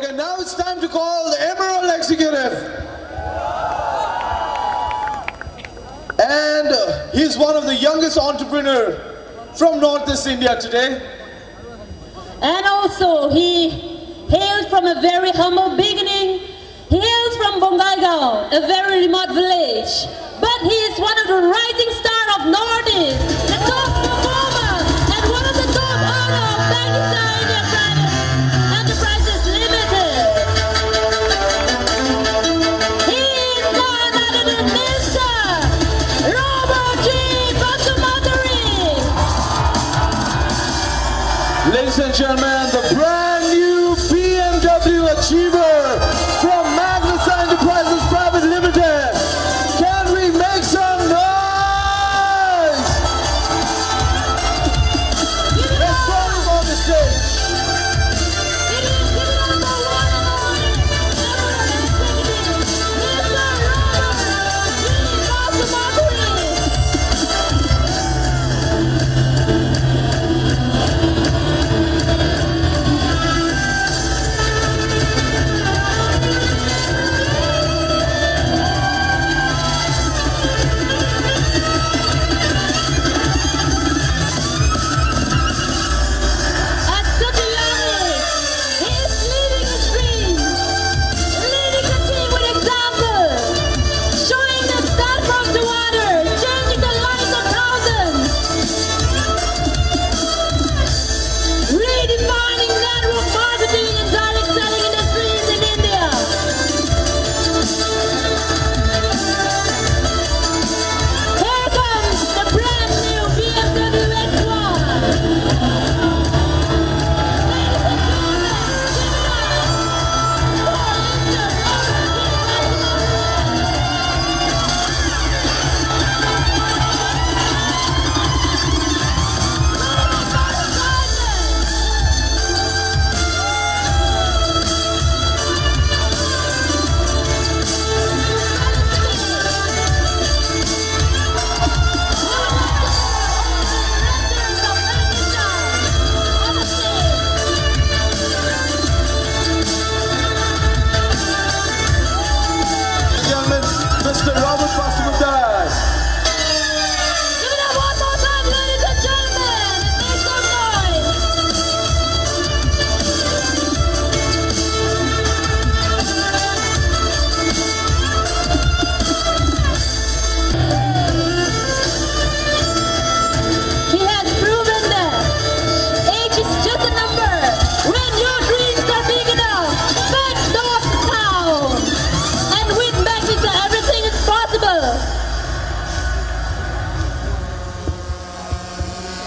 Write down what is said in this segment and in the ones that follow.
Okay, now it's time to call the Emerald Executive. And he's one of the youngest entrepreneur from Northeast India today. And also, he hails from a very humble beginning. He hails from Bongaigaon, a very remote village. But he is one of the rising stars of Northeast, the top performer, and one of the top owner of Magnessa India Private Enterprises Limited. He is none other than Mr. Robert G. Basumatari. Ladies and gentlemen, the brand new BMW Achiever from Magnessa Enterprises Private Limited. Can we make some noise? Let's call him on the stage. It is the number one and only executive, Mr. Robert G. Basumatari. At such a young age, he is living his dream, leading the team with example, showing them start from the water, changing the lives of thousands, redefining network marketing and direct selling industries in India. Here comes the brand new BMW X1. Gentlemen, Mr. Robert Basumatari. Give it up one more time, ladies and gentlemen. Make some noise. He has proven that age is just a number. When your dreams are big enough, back north town. And with Magnessa, everything is possible.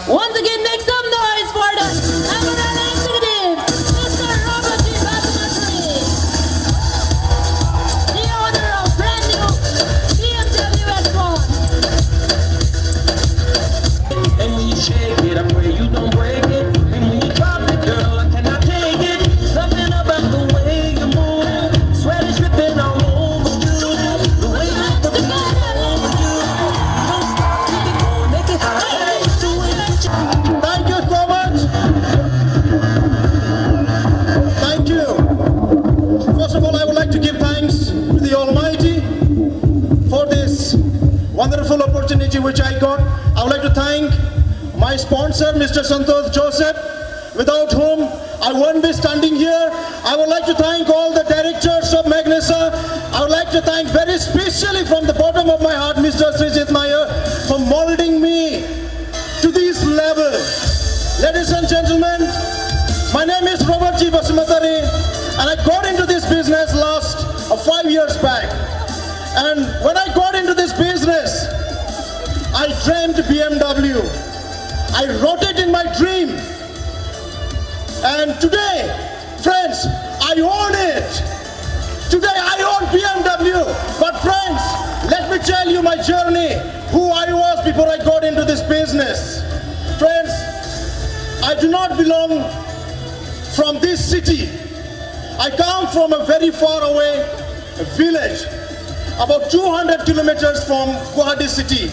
Once again, make some noise for the Emerald Executive, Mr. Robert G. Basumatari, the owner of brand new BMW X1. And when you shake it, I pray you don't break it. And when you drop it, girl, I cannot take it. Something about the way you move, sweat is dripping all over you. The way you look the all over you. Don't stop, keep it going, make it hot. Do it like you. Thank you so much. Thank you. First of all, I would like to give thanks to the Almighty for this wonderful opportunity which I got. I would like to thank my sponsor, Mr. Santosh Joseph, without whom I won't be standing here. I would like to thank all the directors of Magnessa. I would like to thank very specially from the bottom of my heart, Mr. Srijit Nair, for molding me to this level. Ladies and gentlemen, my name is Robert G. Basumatari, and I got into this business last 5 years back. And when I got into this business, I dreamed BMW. I wrote it in my dream. And today, friends, I own it. Today I own BMW. But friends, let me tell you my journey, who I was before I got into this business. Friends, I do not belong from this city. I come from a very far away village, about 200 kilometers from Guwahati city.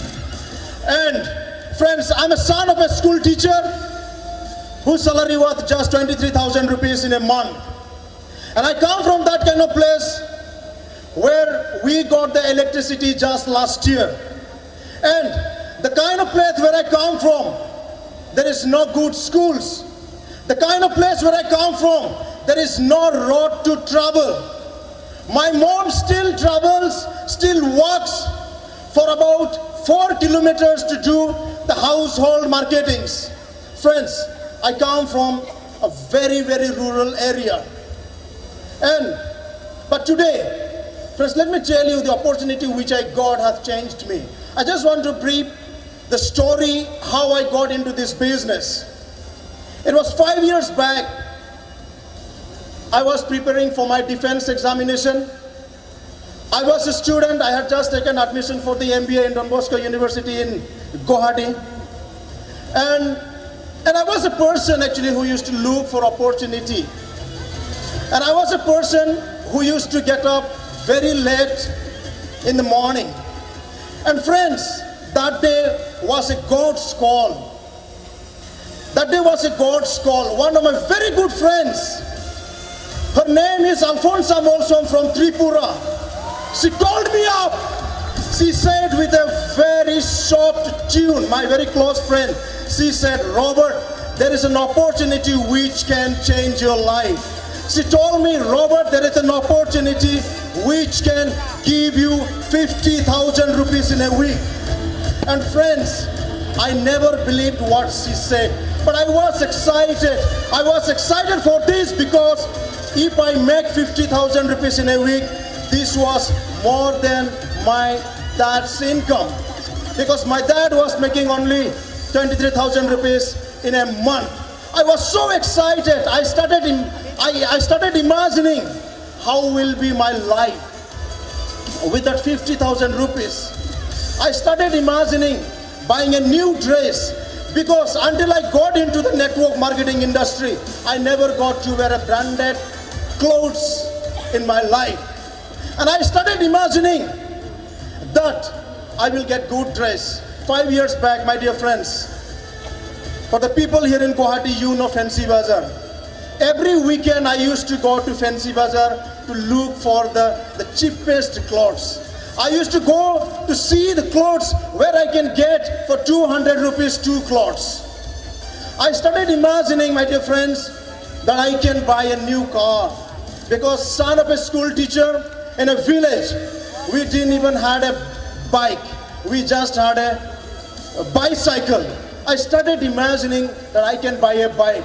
And friends, I'm a son of a school teacher whose salary was just 23,000 rupees in a month. And I come from that kind of place where we got the electricity just last year. And the kind of place where I come from, there is no good schools. The kind of place where I come from, there is no road to travel. My mom still travels, still walks for about 4 kilometers to do the household marketings. Friends, I come from a very, very rural area. But today, friends, let me tell you the opportunity which I got has changed me. I just want to brief the story how I got into this business. It was 5 years back. I was preparing for my defense examination. I was a student. I had just taken admission for the MBA in Don Bosco University in Hhite. And I was a person actually who used to look for opportunity. And I was a person who used to get up very late in the morning. And friends, that day was a God's call. That day was a God's call. One of my very good friends, her name is Alfonsa Molsom from Tripura. She called me up. She said with a very soft tune, my very close friend, she said, Robert, there is an opportunity which can change your life. She told me, Robert, there is an opportunity which can give you 50,000 rupees in a week. And friends, I never believed what she said. But I was excited. I was excited for this because if I make 50,000 rupees in a week, this was more than my dad's income. Because my dad was making only 23,000 rupees in a month. I was so excited. I started imagining how will be my life with that 50,000 rupees. I started imagining buying a new dress because until I got into the network marketing industry, I never got to wear a branded clothes in my life. And I started imagining that I will get good dress. 5 years back, my dear friends, for the people here in Hhite, you know Fancy Bazaar. Every weekend I used to go to Fancy Bazaar to look for the cheapest clothes. I used to go to see the clothes where I can get for 200 rupees 2 clothes. I started imagining, my dear friends, that I can buy a new car. Because son of a school teacher in a village, we didn't even had a bike. We just had a bicycle. I started imagining that I can buy a bike.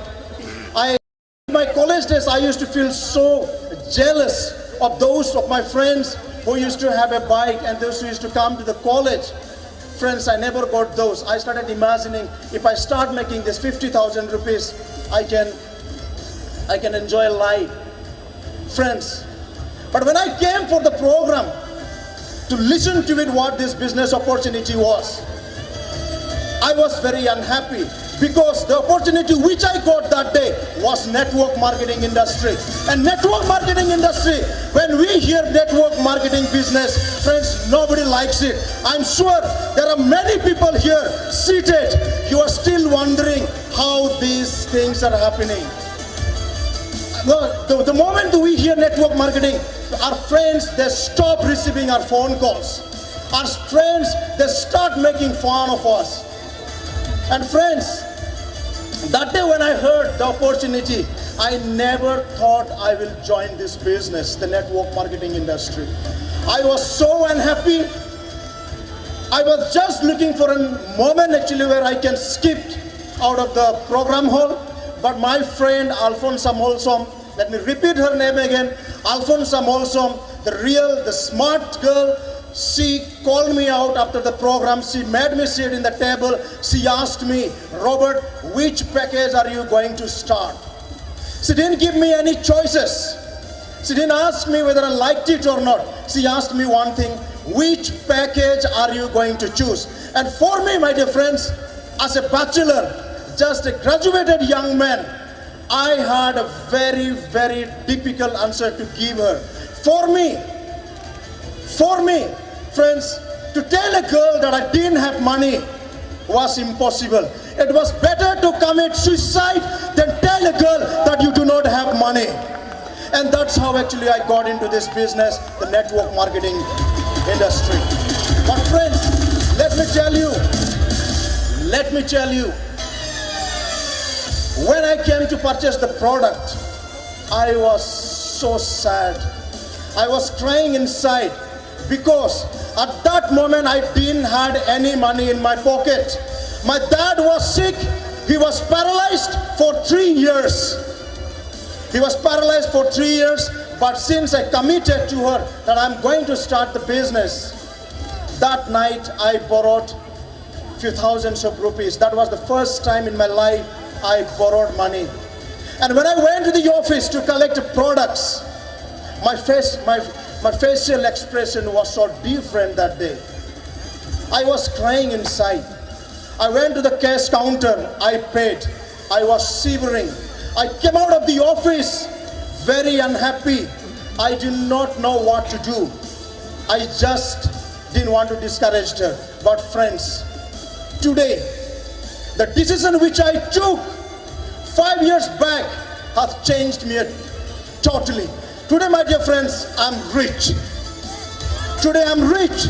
In my college days, I used to feel so jealous of those of my friends who used to have a bike and those who used to come to the college. Friends, I never got those. I started imagining if I start making this 50,000 rupees, I can enjoy life. Friends, but when I came for the program to listen to it, what this business opportunity was, I was very unhappy because the opportunity which I got that day was network marketing industry. And network marketing industry, when we hear network marketing business, friends, nobody likes it. I'm sure there are many people here seated, you are still wondering how these things are happening. The moment we hear network marketing, our friends, they stop receiving our phone calls. Our friends, they start making fun of us. And friends, that day when I heard the opportunity, I never thought I will join this business, the network marketing industry. I was so unhappy. I was just looking for a moment actually where I can skip out of the program hall. But my friend Alfonsa Molsom, let me repeat her name again, Alfonsa Molsom, the smart girl, she called me out after the program. She made me sit in the table. She asked me, Robert, which package are you going to start? She didn't give me any choices. She didn't ask me whether I liked it or not. She asked me one thing, which package are you going to choose? And for me, my dear friends, as a bachelor, just a graduated young man, I had a very, very difficult answer to give her. For me, friends, to tell a girl that I didn't have money was impossible. It was better to commit suicide than tell a girl that you do not have money. And that's how actually I got into this business, the network marketing industry. But friends, let me tell you, when I came to purchase the product, I was so sad. I was crying inside because at that moment I didn't have any money in my pocket. My dad was sick. He was paralyzed for 3 years. But since I committed to her that I'm going to start the business, that night I borrowed few thousands of rupees. That was the first time in my life I borrowed money. And when I went to the office to collect the products, my facial expression was so different that day. I was crying inside. I went to the cash counter, I paid. I was shivering. I came out of the office very unhappy. I did not know what to do. I just didn't want to discourage her. But friends, today, the decision which I took 5 years back has changed me totally. Today, my dear friends, I'm rich. Today, I'm rich.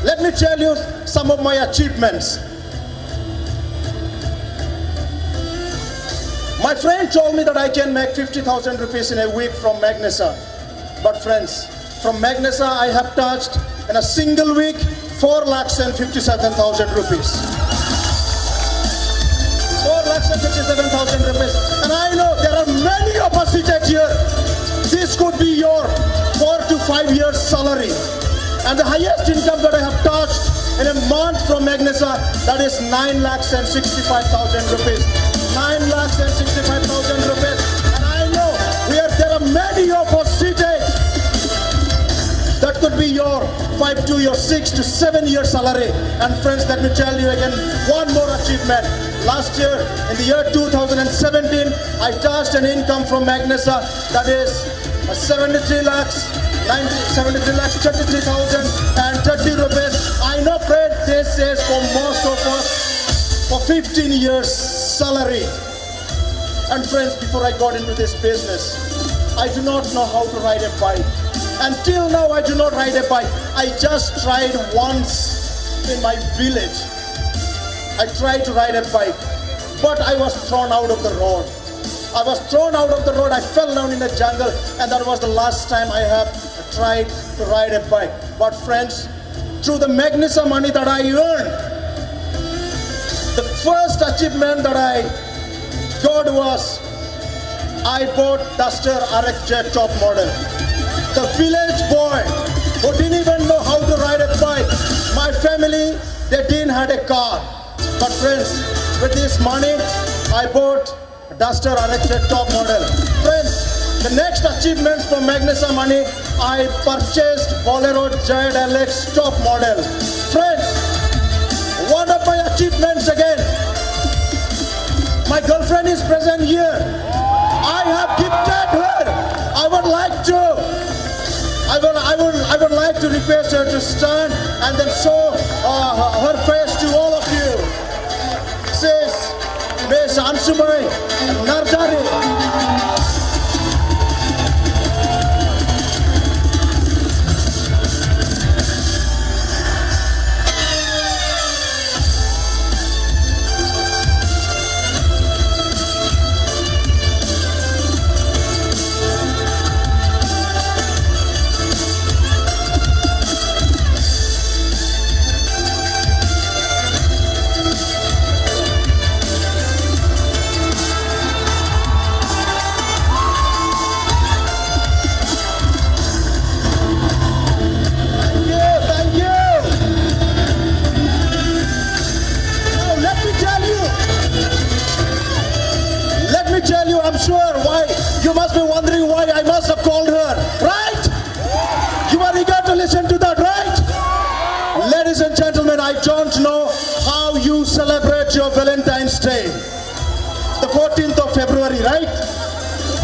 Let me tell you some of my achievements. My friend told me that I can make 50,000 rupees in a week from Magnessa. But friends, from Magnessa, I have touched in a single week 4,57,000 rupees. 4,57,000 rupees. And I know there are many of us seated here. This could be your 4 to 5 years salary. And the highest income that I have touched in a month from Magnessa, that is 9,65,000 rupees. 9,65,000 rupees. And I know there are many of us seated. That could be your 5 to your 6 to 7 year salary. And friends, let me tell you again one more achievement. Last year, in the year 2017, I touched an income from Magnessa that is 73,33,030 rupees. I know, friend, this is for most of us for 15 years salary. And friends, before I got into this business, I do not know how to ride a bike. Until now, I do not ride a bike. I just tried once in my village. I tried to ride a bike, but I was thrown out of the road. I fell down in the jungle, and that was the last time I have tried to ride a bike. But friends, through the Magnessa money that I earned, the first achievement that I got was I bought Duster RX top model. The village boy who didn't even know how to ride a bike. My family, they didn't have a car. But friends, with this money, I bought Duster RX top model. Friends, the next achievements from Magnessa money, I purchased Bolero ZLX top model. Friends, one of my achievements again, my girlfriend is present here. I have gifted her. I would like to request her to stand and then show her face to all of you. Says Miss Ansumai Narjari. I'm sure why you must be wondering why I must have called her, right? You are eager to listen to that, right? Ladies and gentlemen, I don't know how you celebrate your Valentine's Day, the 14th of February, right?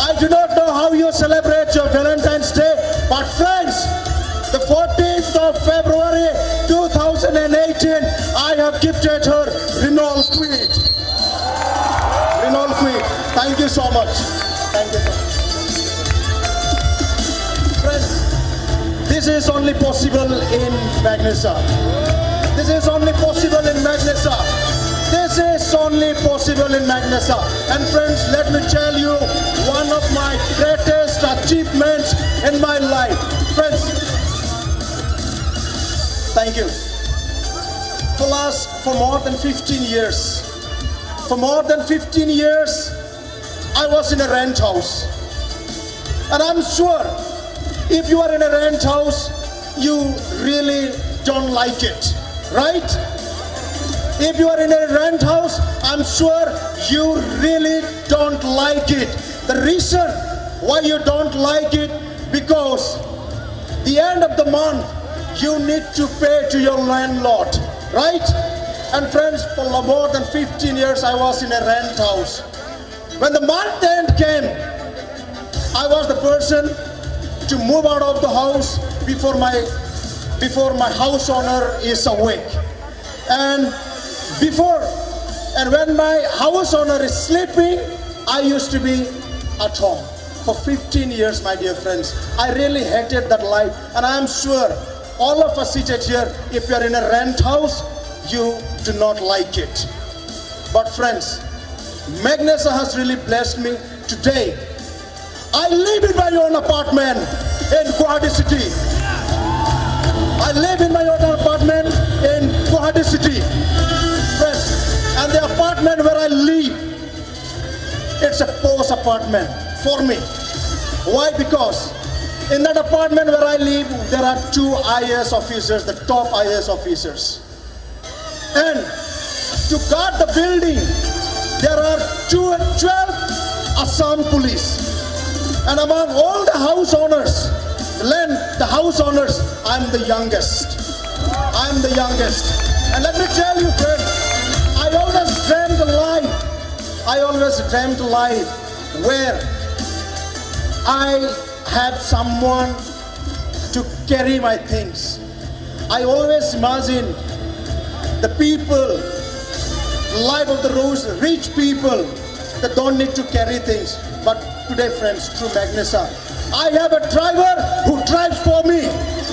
I do not know how you celebrate your Valentine's Day, but friends, the 14th of February 2018, I have gifted her Renault Kwid. Renault Kwid. Thank you so much. Thank you so much. this is only possible in Magnessa. This is only possible in Magnessa. This is only possible in Magnessa. And friends, let me tell you one of my greatest achievements in my life. Friends, thank you. For more than 15 years, I was in a rent house. And I'm sure if you are in a rent house, you really don't like it, right? If you are in a rent house, I'm sure you really don't like it. The reason why you don't like it, because the end of the month, you need to pay to your landlord, right? And friends, for more than 15 years, I was in a rent house. When the month end came, I was the person to move out of the house before my house owner is awake. And when my house owner is sleeping, I used to be at home. For 15 years, my dear friends, I really hated that life. And I'm sure all of us seated here, if you're in a rent house, you do not like it. But friends, Magnessa has really blessed me today. I live in my own apartment in Hhite City. I live in my own apartment in Hhite City. Friends, and the apartment where I live, it's a post apartment for me. Why? Because in that apartment where I live, there are 2 IAS officers, the top IAS officers. And to guard the building, there are 12 Assam police. And among all the house owners, I'm the youngest. I'm the youngest. And let me tell you, friends, I always dreamt a life where I have someone to carry my things. I always imagine the people, the life of the rich people that don't need to carry things. But today, friends, through Magnessa, I have a driver who drives for me.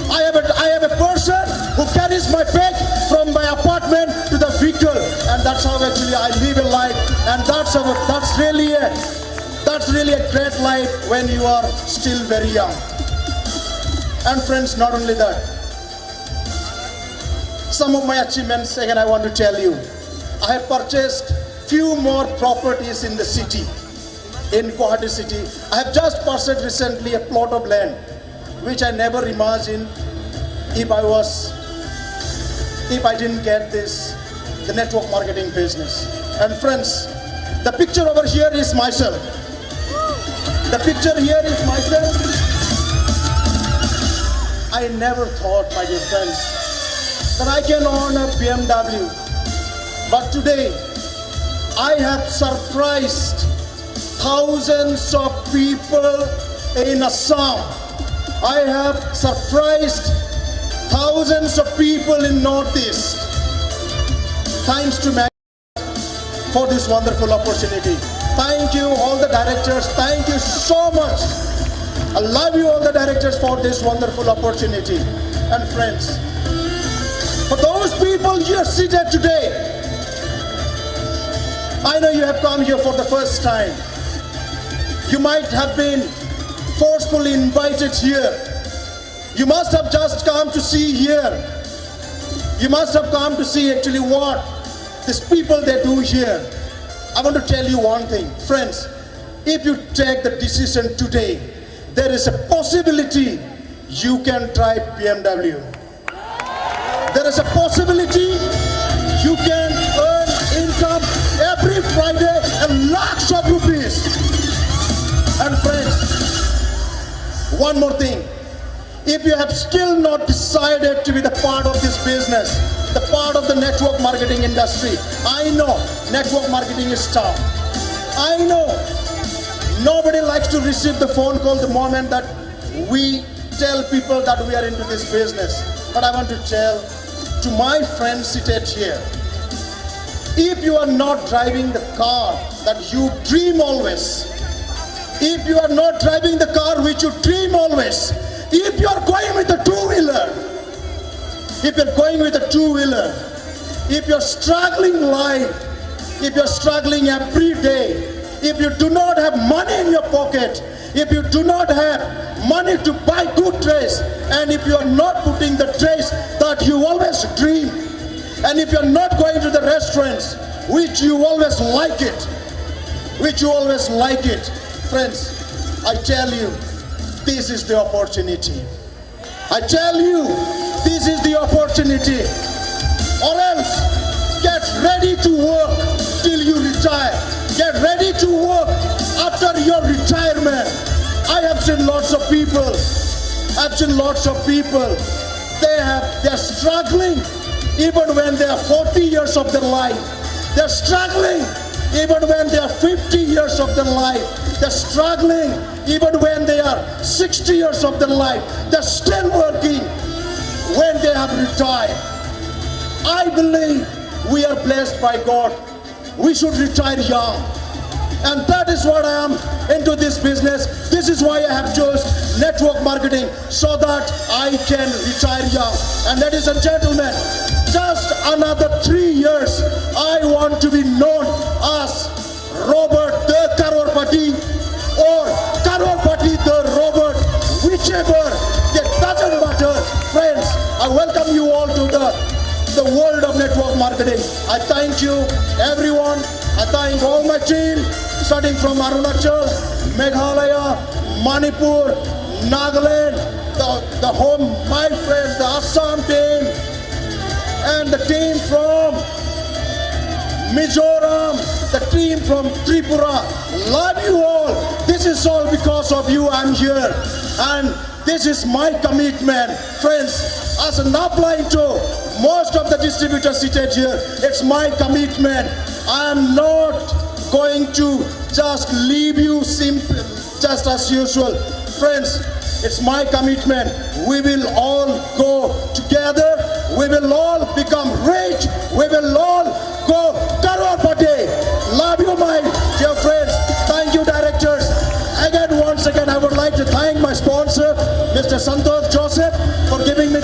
I have a person who carries my bag from my apartment to the vehicle, and that's how actually I live a life. And that's really a great life when you are still very young. And friends, not only that, some of my achievements again I want to tell you. I have purchased few more properties in the city, in Hhite City. I have just purchased recently a plot of land, which I never imagined if I didn't get the network marketing business. And friends, the picture over here is myself. The picture here is myself. I never thought, my dear friends, that I can own a BMW. But today, I have surprised thousands of people in Assam. I have surprised thousands of people in Northeast. Thanks to Magnessa for this wonderful opportunity. Thank you, all the directors. Thank you so much. I love you, all the directors, for this wonderful opportunity. And friends, for those people here seated today, I know you have come here for the first time. You might have been forcefully invited here. You must have just come to see here. You must have come to see actually what these people they do here. I want to tell you one thing, friends. If you take the decision today, there is a possibility you can drive BMW. There is a possibility you can earn income every Friday and lakhs of rupees. And friends, one more thing. If you have still not decided to be the part of this business, the part of the network marketing industry, I know network marketing is tough. I know nobody likes to receive the phone call the moment that we tell people that we are into this business. But I want to tell to my friends seated here, if you are not driving the car that you dream always, if you are not driving the car which you dream always, If you're going with a two-wheeler, if you're struggling life, if you're struggling every day, if you do not have money in your pocket, if you do not have money to buy good dress, and if you are not putting the dress that you always dream, and if you're not going to the restaurants which you always like it, friends, I tell you, this is the opportunity. I tell you, this is the opportunity. Or else, get ready to work till you retire. Get ready to work after your retirement. I have seen lots of people. They're struggling even when they are 40 years of their life. They're struggling even when they are 50 years of their life. They're struggling even when they are 60 years of their life. They're still working when they have retired. I believe we are blessed by God. We should retire young. And that is what I am into this business. This is why I have chose network marketing, so that I can retire young. And ladies and gentlemen, just another 3 years, I want to be known as Robert the Karorpati or Karorpati the Robert, whichever, it doesn't matter. Friends, I welcome you all to the world of network marketing. I thank you, everyone. I thank all my team, starting from Arunachal, Meghalaya, Manipur, Nagaland, the home, my friends, the Assam team, and the team from Mizoram, the team from Tripura. Love you all. This is all because of you I'm here. And this is my commitment. Friends, as an upline to most of the distributors seated here, it's my commitment. I am not going to just leave you simple, just as usual. Friends, it's my commitment. We will all go together. We will all become rich. We will all go Karorpati. Love you, my dear friends. Thank you, directors. Once again, I would like to thank my sponsor, Mr. Santosh Joseph, for giving me